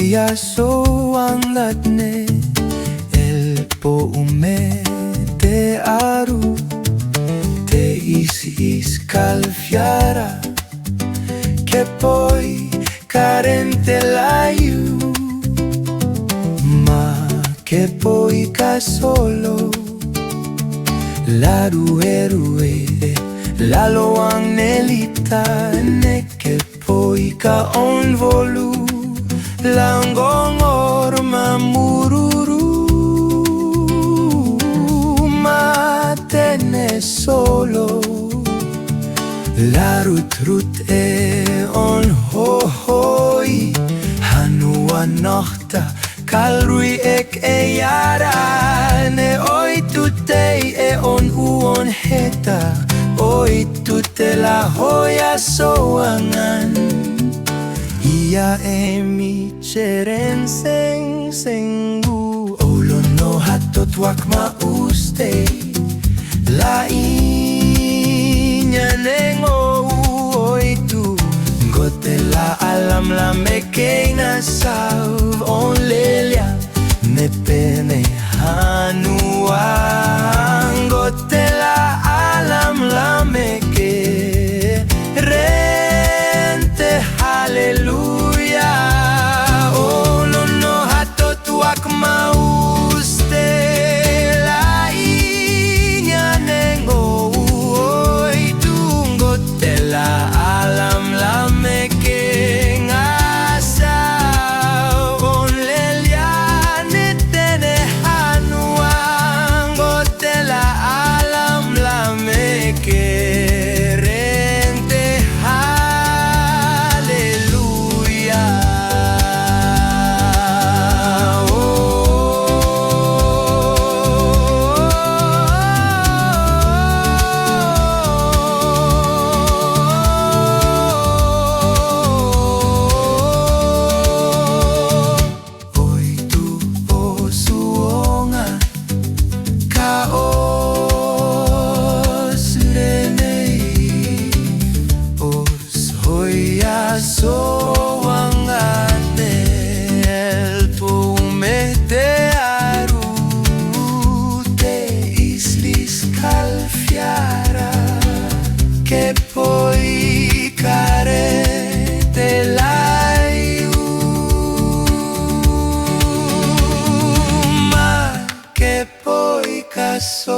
Hoia soangatne el poume te aru te isis calfiara che poi carente layu ma che poi ca solo la rue la loang nelita ne che poi ka on volu langong orma mururu ma tene solo la rut e on ho hoi hanua nochta kalrui ek e yara ne oi tutei e on uon heta oi tute la hoia soangan ia e mi cheren seng sengu olo no hatot wak ma uste la inya nengo oi tu gote la alam la mekena sav on lelia me pene hanua gote la alam la meke rente haleluya oh no no hatot wak ma uste la inya nengo oi tu gote la alam la meke ngasa on lelia ne tene hanua gote la alam la meke soangane el poume te aru te islis calfiara che poi carete laiu ma che poi caso